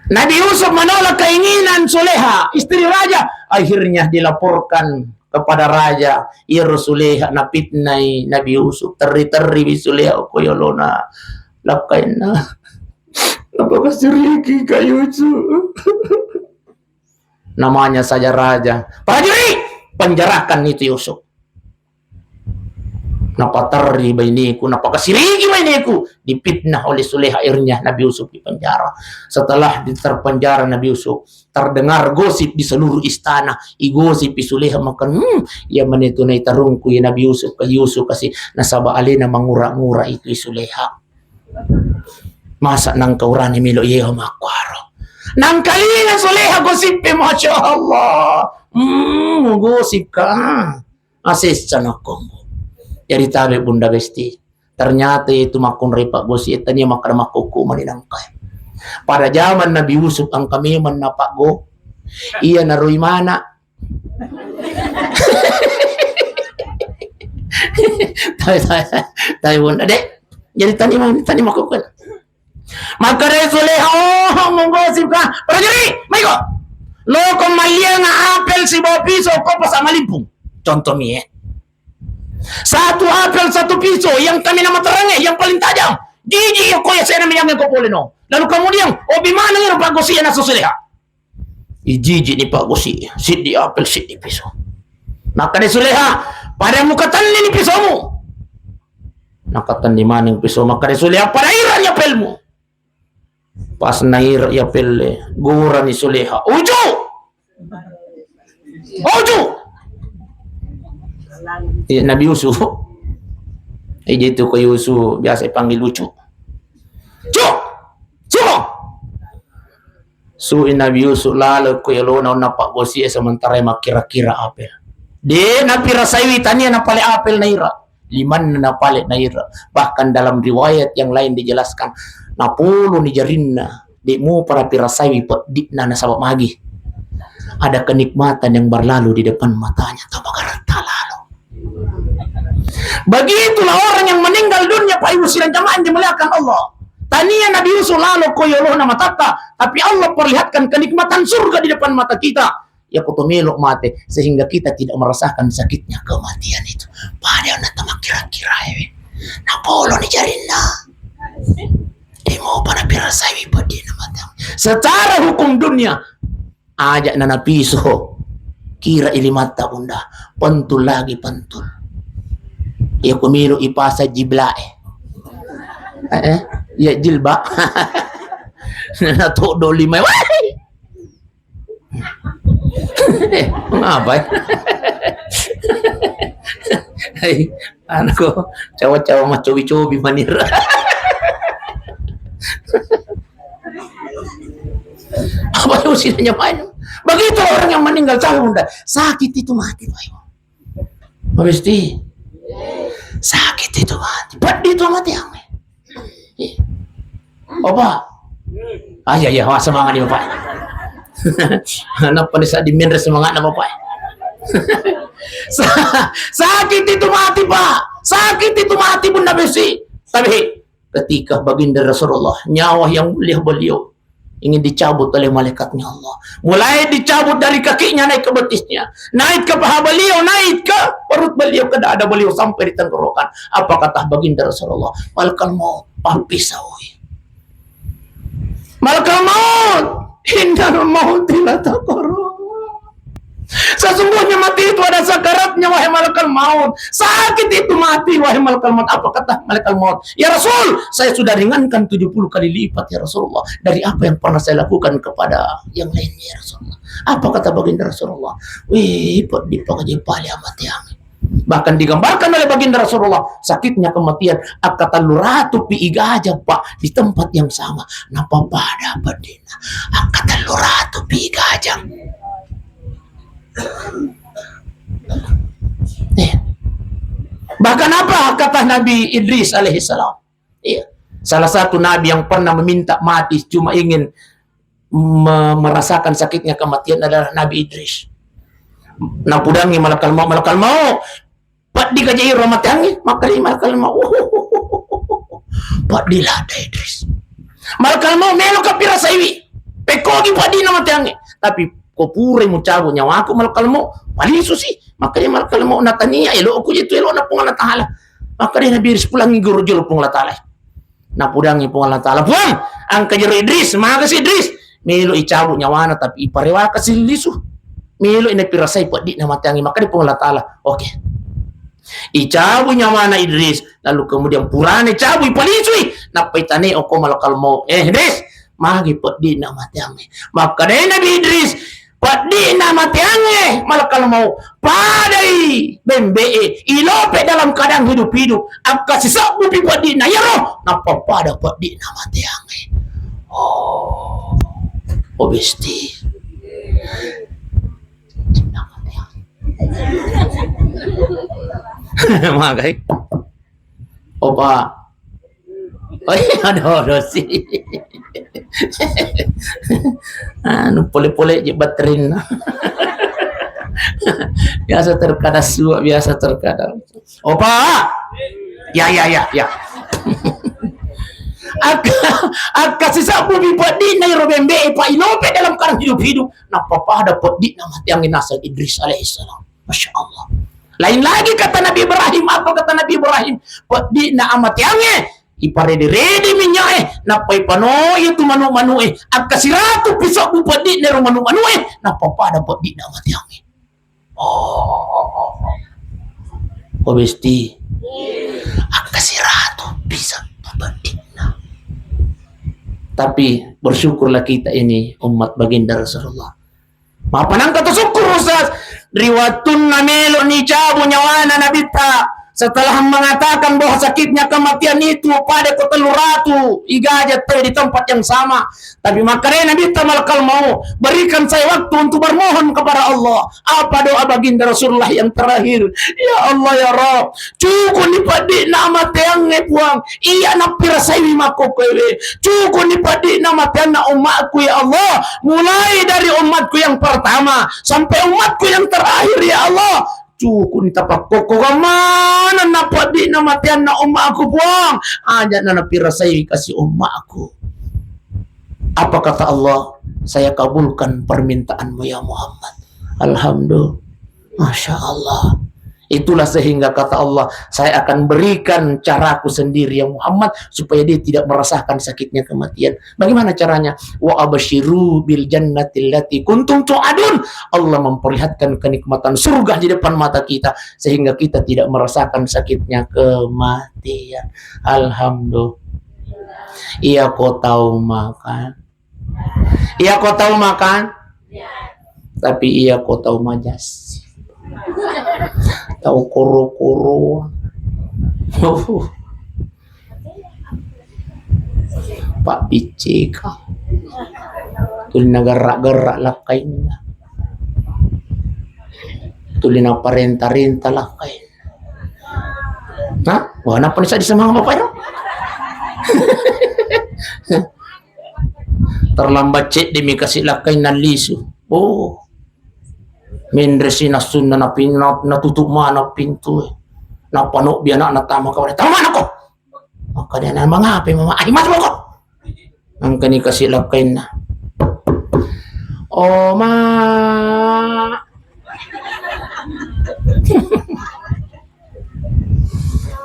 Nabi Yusuf menolak keinginan Suleha, istri raja. Akhirnya dilaporkan kepada raja, ya Suleha napitnai Nabi Yusuf, teri-teri Suleha koyolona lakaina. Apakah siriki ka Yusuf? Namanya saja raja. Prajurit, penjarakan itu Yusuf. Napa teri bainiku, napa kasirigi bainiku, dipitnah oleh Suleha. Akhirnya Nabi Yusuf dipenjara. Setelah terpenjara Nabi Yusuf, terdengar gosip di seluruh istana. Igosip Suleha makan, ya menetunai tarungku ya Nabi Yusuf kasih nasaba alena mangura-ngura itu Suleha. Masa nang kaurani milo iya makwaro. Nang kalina Suleha gosip masya Allah. Gosip ka. Asis canakong. Jadi tabi Bunda Besti. Ternyata itu makun repak gosi etanya makan makuku maninangkai. Pada zaman Nabi Yusuf ang kami menapak go. Iya narui mana. Tayo Bunda dek. Jadi tani makuku. Maka Suleha menggosip ka. Prajurit, maiko. Loko malia nga apel si Bopiso ko pa sa malimpung. Contoh nih. Satu apel, satu pisau yang kami nama terangnya, yang paling tajam. Gigi ko ya saya namanya ko polino. Lalu kemudian, bagaimana yang Pak Gosi yang Suleha? Gigi ni Pak Gosi, sit di apel, sit di pisau. Maka di Suleha, pada muka tani ni pisaumu. Nakatan di mana yang pisau? Maka di Suleha, pada iran apelmu. Pas nair ya pelle, gura ni Suleha. Uju! Nabi Yusuf. Itu ko Yusuf biasa panggil lucu. Nabi Yusuf lalu ko yalona napak gosi sementara makira-kira apel. De napira sawi tanya napale apel naira. Liman napale naira. Bahkan dalam riwayat yang lain dijelaskan napulu ni jarinna demu para pirasawi di nana sabab magi. Ada kenikmatan yang berlalu di depan matanya tabagarata lalu. Begitulah orang yang meninggal dunia Pak Ibu sidang jamaah dimuliakan Allah. Tania Nabi Yusuf lalu koyoloh nama tata, tapi Allah perlihatkan kenikmatan surga di depan mata kita. Ya kutumiluk mate sehingga kita tidak merasakan sakitnya kematian itu. Padahal natama kira-kira ya. Napolo ni jarinna. Mau pada pirasawi padi nama. Secara hukum dunia ajak nana piso kira ili mata Bunda pentul lagi pentul. Ya kumilu ipasa jiblae. Ya jilba. Nana to do lima. Ngapa? Hai, anakku cawa-cawa mah cobi-cobi manira. Apa yang usianya main? Begitu orang yang meninggal saya Bunda. Sakit itu mati Pak Ibu. Mesti sakit itu mati. Pedih itu mati yang. Bapak. Ya, wah semangat nih Bapak. Anak pada saat diminta semangat nama Bapak. Sakit itu mati Pak. Sakit itu mati Bunda Besi. Tapi ketika baginda Rasulullah nyawa yang mulia beliau ingin dicabut oleh malaikatnya Allah, mulai dicabut dari kakinya naik ke betisnya, naik ke paha beliau, naik ke perut beliau, ke dada beliau sampai di tenggorokan. Apa kata baginda Rasulullah? Malakal maut papisawi. Malakal maut hindar maut tidak takoro. Sesungguhnya mati itu ada sakaratnya wahai malaikat maut. Sakit itu mati wahai malaikat maut. Apa kata malaikat maut? Ya Rasul, saya sudah ringankan 70 kali lipat ya Rasulullah dari apa yang pernah saya lakukan kepada yang lainnya ya Rasulullah. Apa kata baginda Rasulullah? Wih, dipakai pali amat yang. Bahkan digambarkan oleh baginda Rasulullah sakitnya kematian akataluratu pi igaja Pak di tempat yang sama. Napa pada badina akataluratu pi igaja. Bahkan apa kata Nabi Idris alaihissalam? Iya. Salah satu nabi yang pernah meminta mati cuma ingin merasakan sakitnya kematian adalah Nabi Idris. Nah pudangi malakal mau Pak di kajai rahmat yangi makali malakal mau Pak di lada Idris malakal mau melo kapira saiwi pekogi Pak di nama yangi tapi ko pure mo cabut nyawa aku malakal mau palisu sih makanya malakal mau natania elo aku itu elo na pungan taala makanya Nabi Idris pulangi guru jolo pungan taala na pudangi pungan taala puang ang kajir Idris makasih Idris melo icabu nyawana tapi iparewa kasih lisu melo ina pirasay po di na matangi maka di pungan taala oke icabu nyawana Idris lalu kemudian purane cabu ipalisui napaitane o malakal mo Idris magi po di na matangi maka di Nabi Idris Padi nama tiange malakal mau padai bembe ilope dalam keadaan hidup-hidup angka sisak bupi padi na yaro napa pada padi nama tiange obesti nama tiange magai opa ada sih anu pole-pole je batrin biasa terkadang suap biasa terkadang opa ya aka sisa bubi padi na robembe pa inope dalam keadaan hidup-hidup napa pada padi nama tiang nasa Idris alaihissalam masya Allah lain lagi kata Nabi Ibrahim apa kata Nabi Ibrahim padi na amat yange iparede minyae napai panoy itu manu akasiratu pisok bupadi nero manu napapada padi na matiangi obesti akasiratu bisa bupadi na tapi bersyukurlah kita ini umat baginda Rasulullah mapanang kata syukur Ustaz riwatun namelo ni cabu nyawana nabita setelah mengatakan bahwa sakitnya kematian itu pada ketelu ratu igajat di tempat yang sama tapi makanya Nabi tamalkal mau berikan saya waktu untuk bermohon kepada Allah apa doa baginda Rasulullah yang terakhir ya Allah ya Rabb cukup ni padi nama tiang puang iya napira sawi mako kewe cukup ni padi nama tiang na umatku ya Allah mulai dari umatku yang pertama sampai umatku yang terakhir ya Allah cukup ni tapak koko kamana napa di na matian na umma aku buang aja na napirasay kasih umma aku apa kata Allah saya kabulkan permintaanmu ya Muhammad alhamdulillah masya Allah itulah sehingga kata Allah saya akan berikan caraku sendiri ya Muhammad supaya dia tidak merasakan sakitnya kematian bagaimana caranya wa abasyiru bil jannati allati kuntum tu'adun Allah memperlihatkan kenikmatan surga di depan mata kita sehingga kita tidak merasakan sakitnya kematian alhamdulillah iya kau tahu makan iya kau tahu makan tapi iya kau tahu majas tahu koro-koro Pak Bicika tulin nagarak-garak lakainya tulin na parenta-renta lakain nah wah napa ni sa di sama bapak no terlambat cek demi kasih lakain na lisu Mendresi na sunna na natutup mana pintu na pano biya na tama ka tama na ko maka dia na mga api mama ay mas mo ko ang kani kasi lapkain na ma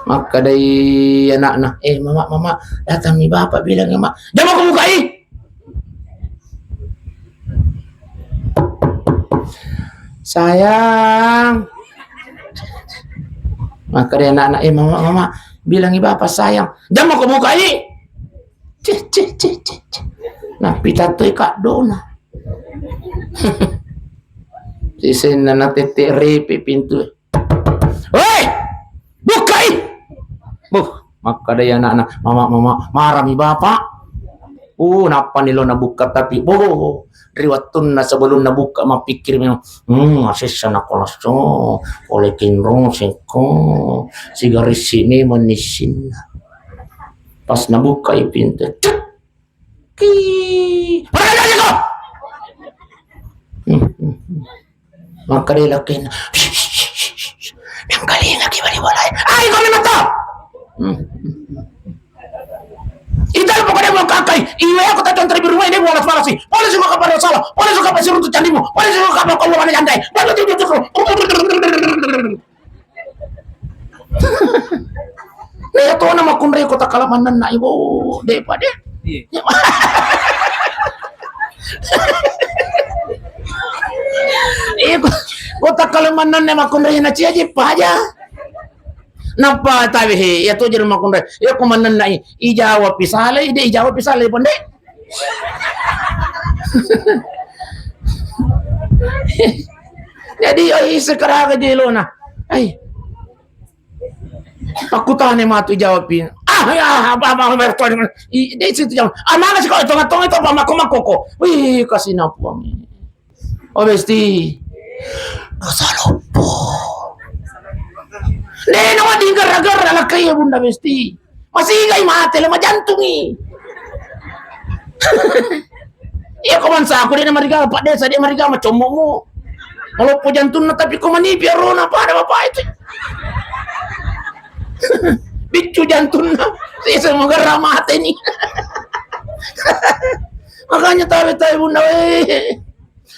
maka day anak na mama datang ni bapak bilang ma jangan ko bukai sayang maka dia anak mama bilang ibu apa sayang jangan mau buka ini nah pita tuh kak dona sisen na tete repi pintu woi buka ini maka dia anak mama marah mi bapak Napa nilo nabuka tapi riwatun na sebelum nabuka mapikir asisa na kolasyo oleh kinrong seko sigaris sini manisin pas nabuka pintu Parada ko! Maka dilakin yang kali lagi baliwalay ay kami na to Idal po ka na mga kakay, iwaya ko tatang tribir mo, hindi mo alas malasi. Wala siya makapareho sala, wala siya kapasirun to candi mo, wala siya kapakaluan na yanday. Naya to na makunray ko takalamanan na iwo, di pa di? Ko takalamanan na makunray na siya, di pa di? Napa tabi he ya to jer makunda ya kumanan na ijawab pisalay ide ijawab pisalay ponde jadi ay sekarang jelo na ay aku tane matu jawab pin ya apa merto ide situ jam mana sih kau itu apa makoko wih kasih napuang obesti kasalopo Neno di gara-gara lah kaya bunda mesti masih gay mate lama jantungi iya kaman sa aku dia mariga pak desa dia mariga macam mo kalau po jantung na tapi kumani biarona pa ada bapak itu bicu jantung na semoga ramate nih makanya tahu bunda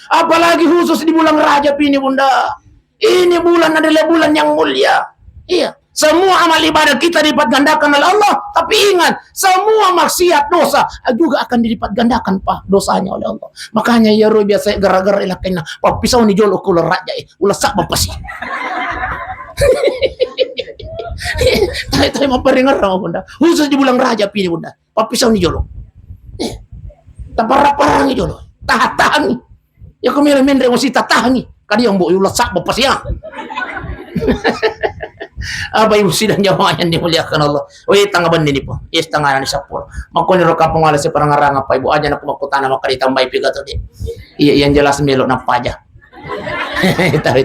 apalagi khusus di bulan Rajab ini bunda ini bulan adalah bulan yang mulia. Iya, semua amal ibadah kita dilipat gandakan oleh Allah. Tapi ingat, semua maksiat dosa juga akan dilipat gandakan pak dosanya oleh Allah. Makanya ya roh biasa gara-gara ilakena pak pisau ni jolo kula raja ulah sak bapasi. Tai maparingar ra bunda. Khusus di bulan Rajab ini bunda. Pak pisau ni jolo. Taparang ni jolo. Tahan. Ya kumira mendre mo si tatahangi. Kadi yang mbok ulah sak bapasi ya. Apa ibu sidang jamaah yang dimuliakan Allah. Tanggapan ini po. Yes tanganan ni sapul. Makoni ro kapong ala sa parangarang apa ibu aja na kumakutana maka ditambay pigato di. Iya yang jelas melok na paja. Tahu.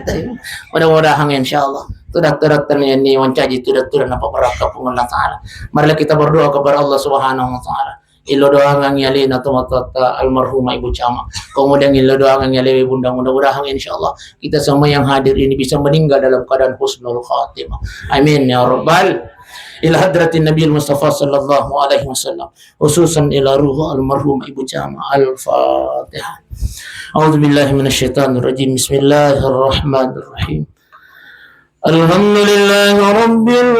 Mudah-mudahan insyaallah. Tudak-tudak ni wancaji tudak-tudak na pabaraka po Allah taala. Marilah kita berdoa kepada Allah Subhanahu wa taala. Ilo doa ngang yali na tumatata almarhumah Ibu Cama. Kemudian ilo doa ngang yali bunda mudah-mudahan insyaallah kita semua yang hadir ini bisa meninggal dalam keadaan husnul khatimah. Amin ya rabbal ila hadratin Nabi Mustafa sallallahu alaihi wasallam khususan ila ruh almarhum Ibu Cama. Al-Fatihah. A'udzubillahi minasyaitonir rajim. Bismillahirrahmanirrahim. Alhamdulillahi rabbil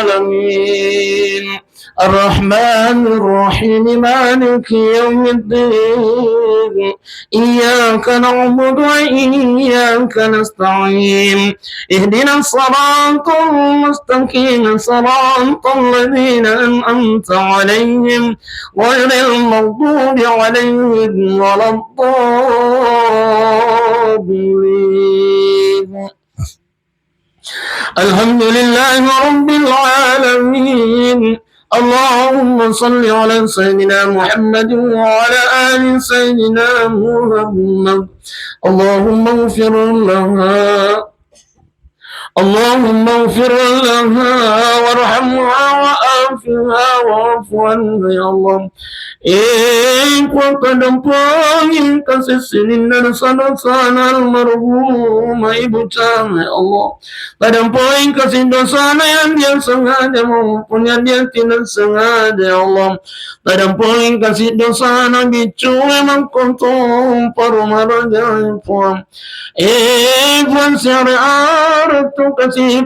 alamin. الرحمن الرحيم مالك يوم الدين إياك نعبد وإياك نستعين اهدنا الصراط المستقيم صراط الذين أنعمت عليهم غير المغضوب عليهم ولا الضالين الحمد لله رب العالمين اللهم صل على سيدنا محمد وعلى آل سيدنا محمد اللهم اغفر لها وارحمها وآفها واعف عنها يا الله kadang pangin kasih sinin dan sana almarhumah Ibu Cama ya Allah kadang pangin kasih dosana yang dia sengaja maupun yang dia tidak sengaja ya Allah kadang pangin kasih dosana bicu memang kontom parumaraja puan puan syariat tu kasih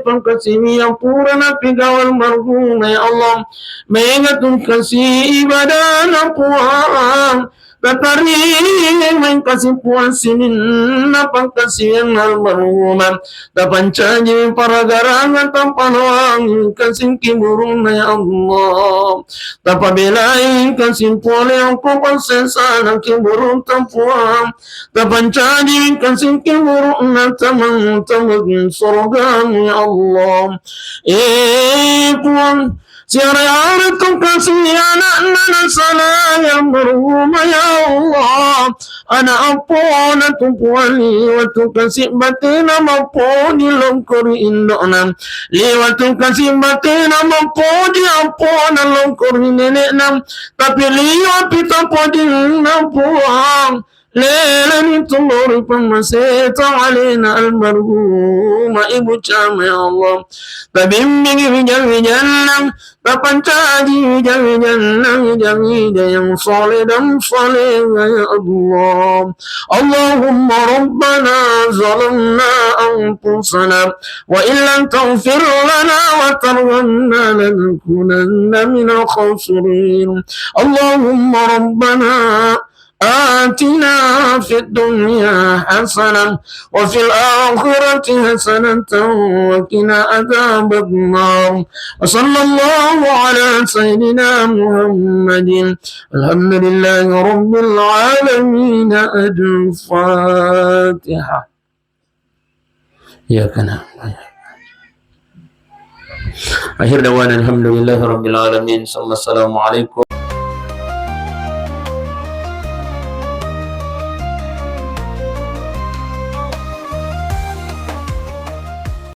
yang purana pigawal marhumah ya Allah mengatung kasih ibadah puan Katari main kasih puan sinin napang kasih yang almarhumah dapan caji para garangan tanpa luang kasih kiburun ya Allah dapat belai kasih puan yang kupal sesana kiburun tampuan dapan caji kasih kiburun na tamang surga ya Allah puan Siarayaritu kasih anak-anak sana yang berumah ya Allah. Anak ampun tumpuani waktu kasih batina mampu dilongkori indokna. Liwatu kasih batina mampu diampun longkori nenek nam. Tapi liwat pita poding nampuang. ليلة تمر فمسيت علينا المرهوم ibu cama ya Allah tabimbing bijang jannah tapancaji bijang jannah bijang yang soleh dan soleh ya Allah Allahumma rabbana zalamna anfusana wa illam taghfir lana wa tarhamna lanakunanna minal khasirin Allahumma rabbana آتنا في الدنيا حسنة وفي الآخرة حسنة وقنا عذاب النار وصلى الله على سيدنا محمد الحمد لله رب العالمين الفاتحة إياك نعبد آخر دعوانا الحمد لله رب العالمين صلى الله عليه وسلم